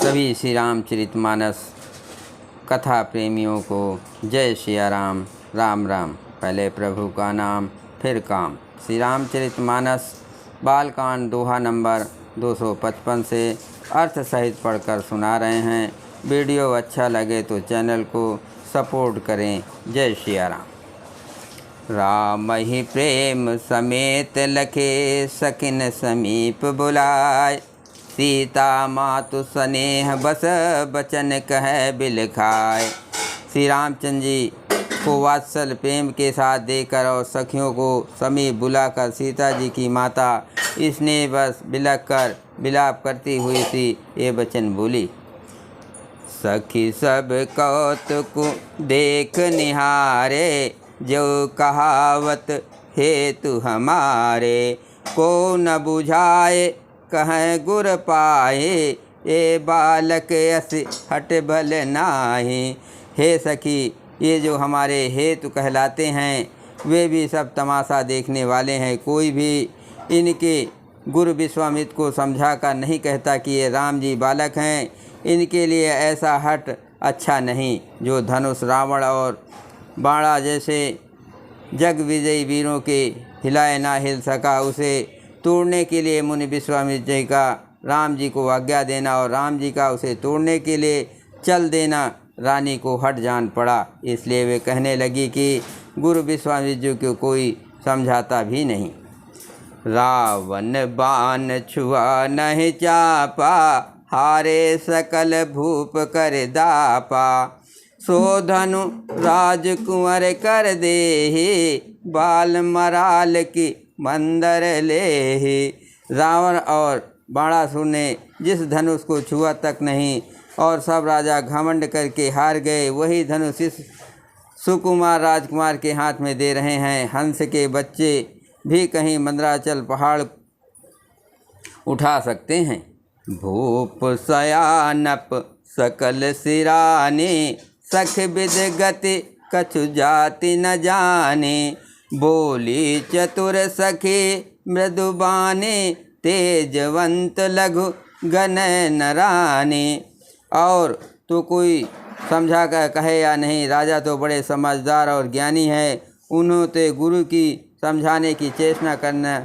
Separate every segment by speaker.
Speaker 1: सभी श्री रामचरितमानस कथा प्रेमियों को जय सिया राम। राम राम। पहले प्रभु का नाम फिर काम। श्री रामचरितमानस बालकांड दोहा नंबर 255 से अर्थ सहित पढ़कर सुना रहे हैं। वीडियो अच्छा लगे तो चैनल को सपोर्ट करें। जय सिया राम। राम ही प्रेम समेत लखे सखिन समीप बुलाए, सीता मातु स्नेह बस बचन कह बिलखाए। श्री रामचंद्र जी को वात्सल प्रेम के साथ देकर और सखियों को समीप बुलाकर सीता जी की माता स्नेह बस बिलख कर विलाप करती हुई सी ये वचन बोली। सखी सब कौतुक देख निहारे, जो कहावत हेतु हमारे। को न बुझाए कहें गुर पाए, ये बालक यस हट भल नाही। हे सखी, ये जो हमारे हेतु कहलाते हैं वे भी सब तमाशा देखने वाले हैं। कोई भी इनके गुरु विश्वामित्र को समझा कर नहीं कहता कि ये राम जी बालक हैं। इनके लिए ऐसा हट अच्छा नहीं। जो धनुष रावण और बाणा जैसे जग विजयी वीरों के हिलाए ना हिल सका, उसे तोड़ने के लिए मुनि विश्वामित्र जी का राम जी को आज्ञा देना और राम जी का उसे तोड़ने के लिए चल देना रानी को हट जान पड़ा। इसलिए वे कहने लगी कि गुरु विश्वामित्र जी को कोई समझाता भी नहीं। रावण बाण छुआ नहीं चापा, हारे सकल भूप कर दापा। सो धनु राजकुंवर कर देहि, बाल मराल की मंदर लेहि। रावण और बाणासुर ने जिस धनुष को छुआ तक नहीं और सब राजा घमंड करके हार गए, वही धनुष इस सुकुमार राजकुमार के हाथ में दे रहे हैं। हंस के बच्चे भी कहीं मंदराचल पहाड़ उठा सकते हैं। भूप सयानप सकल सिराने, सख विद गति कछु जाति न जाने। बोली चतुर सखी मृदुबाने, तेजवंत लघु गण नराने। और तो कोई समझा कर कहे या नहीं, राजा तो बड़े समझदार और ज्ञानी है। उन्होंने गुरु की समझाने की चेष्टा करना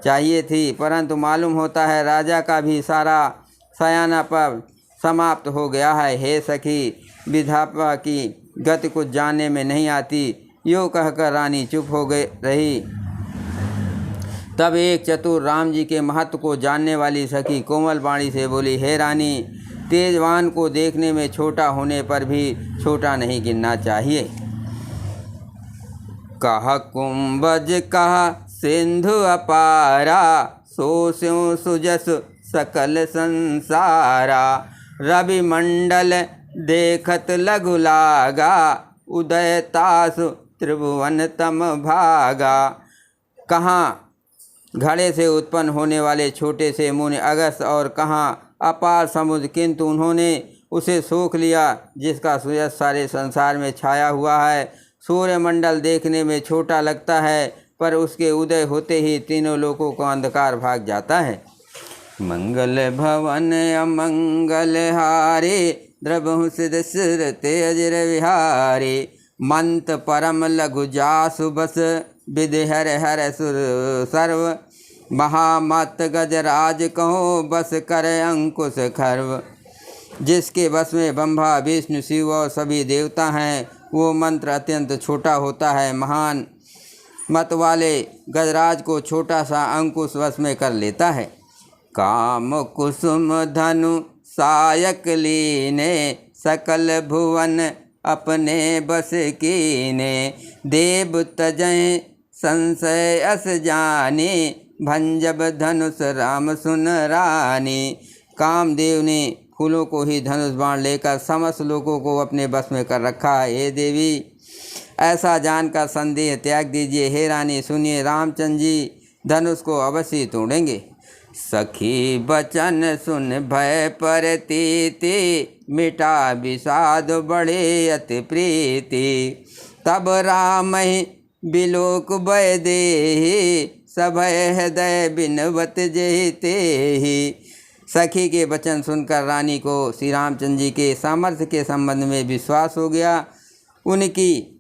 Speaker 1: चाहिए थी, परंतु मालूम होता है राजा का भी सारा सयानापन समाप्त हो गया है। हे सखी, विधाता की गति कुछ जानने में नहीं आती। यो कहकर रानी चुप हो गई रही। तब एक चतुर राम जी के महत्व को जानने वाली सखी कोमल वाणी से बोली, हे रानी, तेजवान को देखने में छोटा होने पर भी छोटा नहीं गिनना चाहिए। कह कुंभज कह सिंधु अपारा, सो स्यों सुजस सकल संसारा। रवि मंडल देखत लघु लागा, उदय तासु त्रिभुवन तम भागा। कहाँ घड़े से उत्पन्न होने वाले छोटे से मुनि अगस्त और कहाँ अपार समुद्र, किंतु उन्होंने उसे सोख लिया जिसका सूर्य सारे संसार में छाया हुआ है। सूर्यमंडल देखने में छोटा लगता है, पर उसके उदय होते ही तीनों लोकों को अंधकार भाग जाता है। मंगल भवन अमंगल हारे, द्रवहु सिद्ध सिरते अजर विहारे। मंत परम लघु जासु बस, विधि हर हर सुर सर्व। महामत गजराज कहो, बस कर अंकुश खर्व। जिसके बस में ब्रह्मा विष्णु शिव और सभी देवता हैं, वो मंत्र अत्यंत छोटा होता है। महान मत वाले गजराज को छोटा सा अंकुश वश में कर लेता है। काम कुसुम धनु सायक लीने, सकल भुवन अपने बस कीने। देव तजय संशय अस जाने, भंजब धनुष राम सुन रानी। कामदेव ने फूलों को ही धनुष बाण लेकर समस्त लोगों को अपने बस में कर रखा है। हे देवी, ऐसा जानकर संदेह त्याग दीजिए। हे रानी, सुनिए, रामचंद्र जी धनुष को अवश्य तोड़ेंगे। सखी बचन सुन भय परतीति, मिटा विषाद बढ़े अति प्रीति। तब राम बिलोक भय देहि, सभय हृदय बिनवत जेहि तेहि। सखी के वचन सुनकर रानी को श्री रामचंद्र जी के सामर्थ्य के संबंध में विश्वास हो गया। उनकी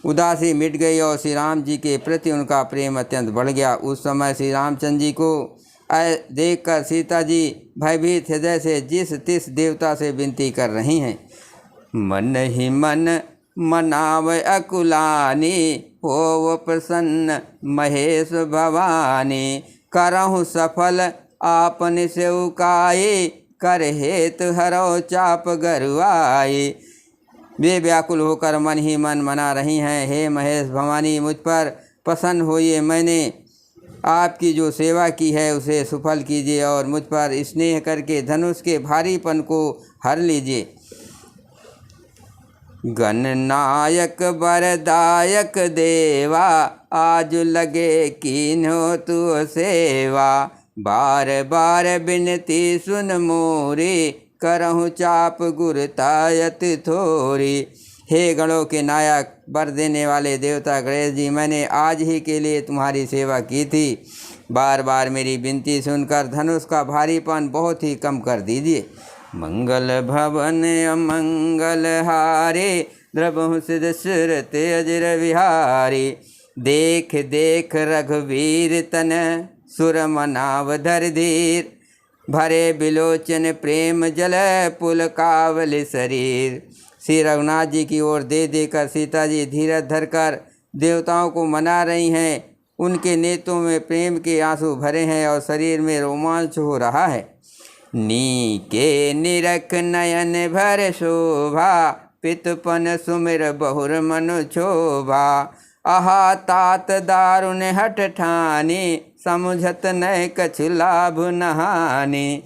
Speaker 1: उदासी मिट गई और श्री राम जी के प्रति उनका प्रेम अत्यंत बढ़ गया। उस समय श्री रामचंद्र जी को देखकर सीता जी भयभीत हृदय से जिस तिस देवता से विनती कर रही हैं, मन ही मन मनाव अकुलानी हो प्रसन्न महेश भवानी, करहु सफल आपन सेवकाई, कर हेत हरो चाप गरुआई। वे व्याकुल होकर मन ही मन मना रही हैं, हे महेश भवानी मुझ पर प्रसन्न होइए, मैंने आपकी जो सेवा की है उसे सफल कीजिए और मुझ पर स्नेह करके धनुष के भारीपन को हर लीजिए। गणनायक वरदायक देवा, आज लगे कीन्हो तू सेवा, बार बार बिनती सुन मोरी, करहु चाप गुरतायत थोरी। हे गणों के नायक वर देने वाले देवता गणेश जी, मैंने आज ही के लिए तुम्हारी सेवा की थी, बार बार मेरी विनती सुनकर धनुष का भारीपन बहुत ही कम कर दीजिए। मंगल भवन अमंगल हारे, द्रवहु सिद्ध सुरत अजर विहारी, देख देख रघुवीर तन, सुर मनाव धर धीर, भरे बिलोचन प्रेम जल पुल कावल शरीर। श्री रघुनाथ जी की ओर दे देकर सीता जी धीरज धरकर देवताओं को मना रही हैं। उनके नेत्रों में प्रेम के आंसू भरे हैं और शरीर में रोमांच हो रहा है। नीके निरख नयन भर शोभा, पितपन सुमिर बहुर मनु क्षोभा, आहा तात दारुण हठ ठानी, समुझत न कछु लाभ नहानी।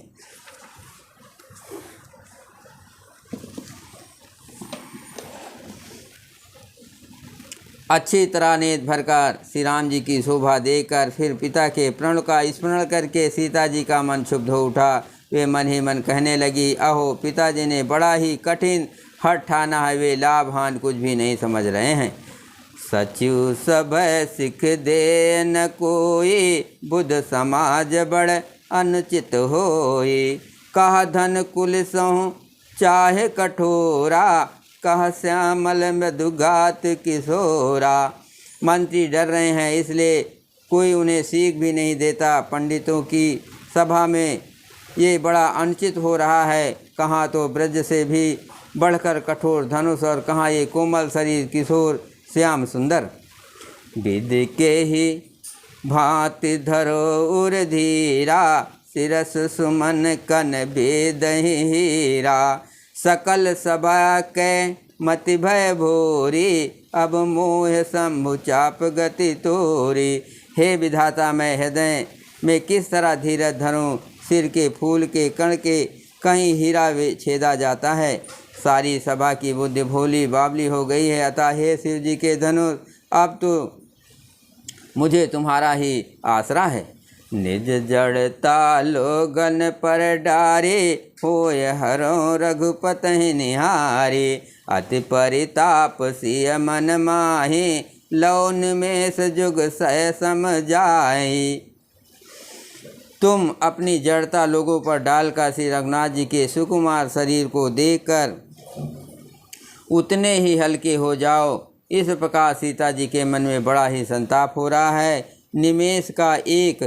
Speaker 1: अच्छी तरह नेत्र भरकर श्री राम जी की शोभा देखकर फिर पिता के प्रण का स्मरण करके सीता जी का मन क्षुब्ध हो उठा। वे मन ही मन कहने लगी, अहो पिताजी ने बड़ा ही कठिन हठ ठाना है, वे लाभ हान कुछ भी नहीं समझ रहे हैं। सचु सब सिख दे न कोई, बुध समाज बड़ अनुचित होई, कह धन कुल सहुँ चाहे कठोरा, कह श्यामल मृदुगात किशोरा। मंत्री डर रहे हैं इसलिए कोई उन्हें सीख भी नहीं देता। पंडितों की सभा में ये बड़ा अनुचित हो रहा है, कहाँ तो ब्रज से भी बढ़कर कठोर धनुष और कहाँ ये कोमल शरीर किशोर श्याम सुंदर। विद के ही भांति धरो उर धीरा, सिरस सुमन कन वेद हीरा, सकल सभा के मति भय भोरी, अब मोह शंभु चाप गति तोरी। हे विधाता मैं हृदय में किस तरह धीरज धरूं, सिर के फूल के कण के कहीं हीरा छेदा जाता है। सारी सभा की बुद्धि भोली बावली हो गई है, अतः हे शिव जी के धनुष अब तो मुझे तुम्हारा ही आसरा है। निज जड़ता लोगन पर डारे, होय हरो रघुपति निहारे, अति परिताप सिय मन माहि, लौ निमेष जुग सह समझाई। तुम अपनी जड़ता लोगों पर डालकर श्री रघुनाथ जी के सुकुमार शरीर को देखकर उतने ही हल्के हो जाओ। इस प्रकार सीता जी के मन में बड़ा ही संताप हो रहा है। निमेष का एक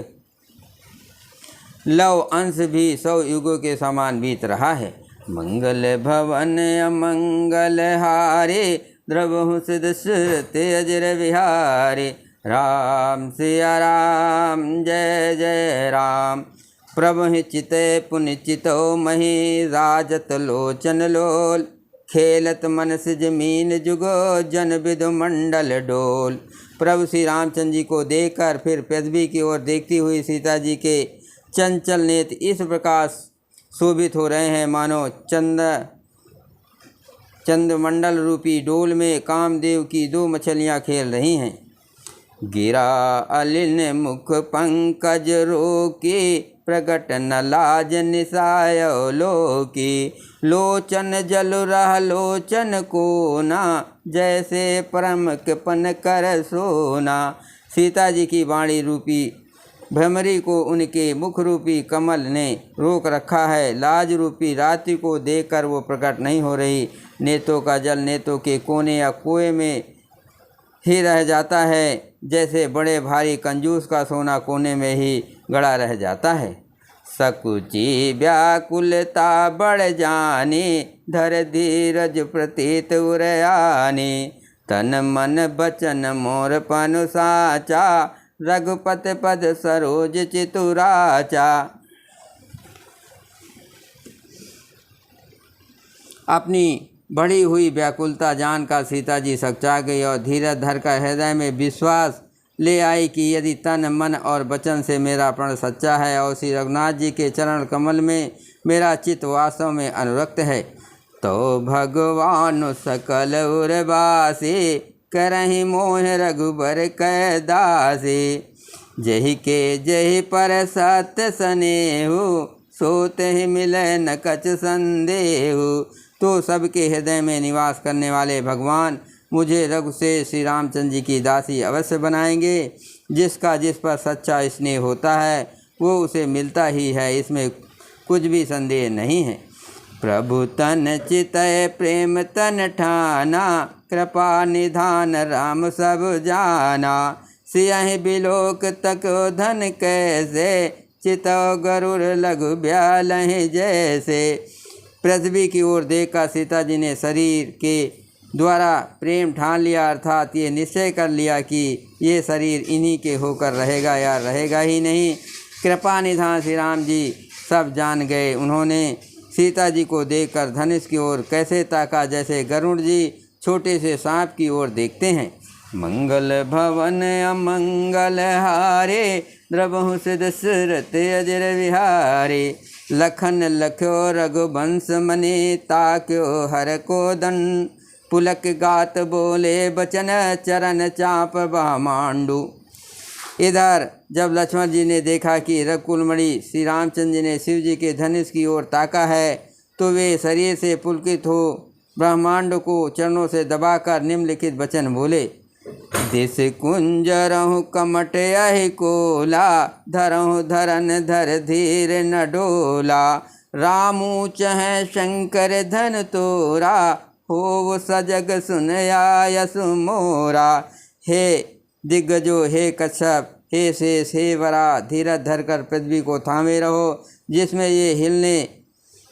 Speaker 1: लव अंश भी 100 युगों के समान बीत रहा है। मंगल भवन अमंगल हारे, द्रवहु सिद्ध सुरत अजर विहारे, राम सिया राम जय जय राम। प्रभु चिते पुनि चितो मही, राजत लोचन लोल, खेलत मनस जमीन जुगो, जन विदु मंडल डोल। प्रभु श्री रामचंद्र जी को देखकर फिर पृथ्वी की ओर देखती हुई सीता जी के चंचल नेत्र इस प्रकार शोभित हो रहे हैं मानो चंद्रमंडल रूपी डोल में कामदेव की 2 मछलियां खेल रही हैं। गिरा अलिन मुख पंकज रोकी, प्रगट न लाज निसाय लोकी, लोचन जल रह लोचन कोना, जैसे परम कृपन कर सोना। सीता जी की वाणी रूपी भ्रमरी को उनके मुख रूपी कमल ने रोक रखा है। लाज रूपी रात्रि को देखकर वो प्रकट नहीं हो रही। नेत्रों का जल नेत्रों के कोने या कुएं में ही रह जाता है, जैसे बड़े भारी कंजूस का सोना कोने में ही गड़ा रह जाता है। सकुची व्याकुलता बढ़ जानी, धर धीरज प्रतीत उरयानी। तन मन बचन मोर पनु साचा, रघुपत पद सरोज चितुराचा। अपनी बढ़ी हुई व्याकुलता जानकर सीता जी सकचा गई और धीरज धरकर हृदय में विश्वास ले आई कि यदि तन मन और वचन से मेरा प्रण सच्चा है और श्री रघुनाथ जी के चरण कमल में मेरा चित्त वास्तव में अनुरक्त है, तो भगवान सकल उर्वासी, करहि मोह रघुबर कै दासी। जहि के जहि पर सत्य स्नेहु, सोते ही मिले न कछ संदेहु। तो सबके हृदय में निवास करने वाले भगवान मुझे रघु से श्री रामचंद्र जी की दासी अवश्य बनाएंगे। जिसका जिस पर सच्चा स्नेह होता है वो उसे मिलता ही है, इसमें कुछ भी संदेह नहीं है। प्रभु तन चितय प्रेम तन ठाना, कृपा निधान राम सब जाना। सियहि बिलोक तक धन कैसे, चितौ गरुड़ लघु ब्यालहि जैसे। पृथ्वी की ओर देखकर सीता जी ने शरीर के द्वारा प्रेम ठान लिया, अर्थात ये निश्चय कर लिया कि ये शरीर इन्हीं के होकर रहेगा या रहेगा ही नहीं। कृपा निधान श्री राम जी सब जान गए। उन्होंने सीता जी को देखकर धनुष की ओर कैसे ताका, जैसे गरुड़ जी छोटे से सांप की ओर देखते हैं। मंगल भवन अमंगल हारे, द्रवहु दशरथ अजर विहारे। लखन लख्यो रघुवंश मनि, ताक्यो हर को दन। पुलक गात बोले बचन, चरण चाप ब्रह्मांडु। इधर जब लक्ष्मण जी ने देखा कि रघुकुलमणि श्री रामचंद्र जी ने शिव जी के धनुष की ओर ताका है, तो वे शरीर से पुलकित हो ब्रह्मांड को चरणों से दबाकर निम्नलिखित वचन बोले। दिस कुंजरहु कमट अहि कोला, धरहु धरन धर धीर न डोला। रामू चह शंकर धन तोरा, हो सजग सुनया यसु मोरा। हे दिग्गजो, हे कच्छप, हे शेष, हे वरा, धीरज धरकर पृथ्वी को थामे रहो, जिसमें ये हिलने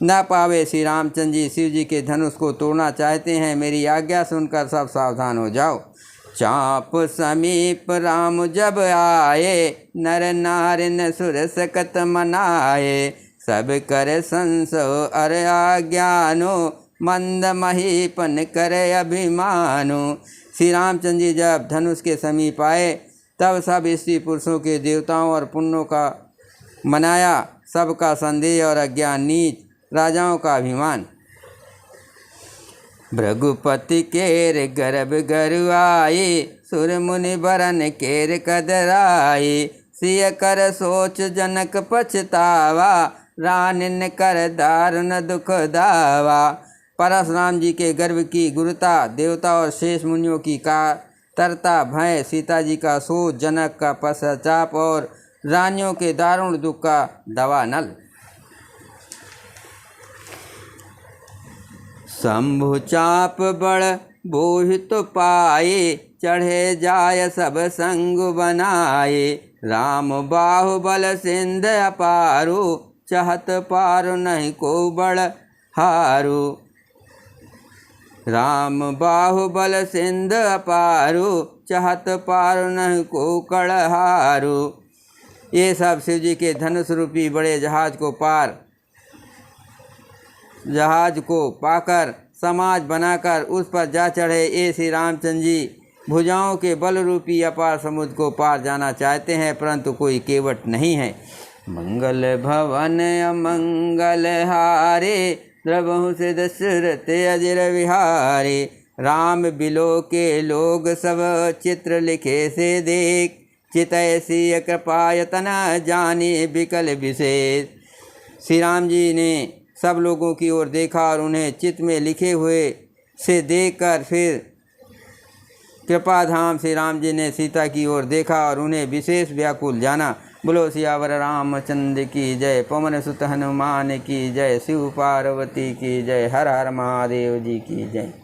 Speaker 1: न पावे। श्री रामचंद्र जी शिव जी के धनुष को तोड़ना चाहते हैं। मेरी आज्ञा सुनकर सब सावधान हो जाओ। चाप समीप राम जब आए, नर नारि न सुर सकत मनाए। सब कर संसो अर आज्ञानो, मंद महीपन करे अभिमानो। श्री रामचंद्र जी जब धनुष के समीप आए, तब सब स्त्री पुरुषों के देवताओं और पुण्यों का मनाया, सबका संदेह और अज्ञान नीच, राजाओं का अभिमान। भृगुपति केर गर्भ गरु आए, सुर मुनि बरन केर कदराए। सिय कर सोच जनक पछतावा, रानिन कर दारुण दुख दावा। परशुराम जी के गर्भ की गुरुता, देवता और शेष मुनियों की कातरता, भय, सीता जी का सोच, जनक का पश्चाताप और रानियों के दारुण दुख का दवानल। शंभु चाप बड़ बोहित पाए, चढ़े जाय सब संग बनाए। राम बाहुबल सिंध अपारू, चहत पार नहीं को बड़ हारू। राम बाहुबल सिंध अपारू, चहत पार नहीं को कड़हारू। ये सब शिव जी के धनुष रूपी बड़े जहाज को पाकर समाज बनाकर उस पर जा चढ़े। ये श्री रामचंद्र जी भुजाओं के बल रूपी अपार समुद्र को पार जाना चाहते हैं, परंतु कोई केवट नहीं है। मंगल भवन अमंगल हारे, द्रवहु से दशरथ अजर विहारे। राम बिलो के लोग सब चित्र लिखे से देख, चितय सिय कृपायतन जाने विकल विशेष। श्री राम जी ने सब लोगों की ओर देखा और उन्हें चित्त में लिखे हुए से देखकर फिर कृपाधाम श्री राम जी ने सीता की ओर देखा और उन्हें विशेष व्याकुल जाना। बोलो सियावर रामचंद्र की जय। पवन सुत हनुमान की जय। शिव पार्वती की जय। हर हर महादेव जी की जय।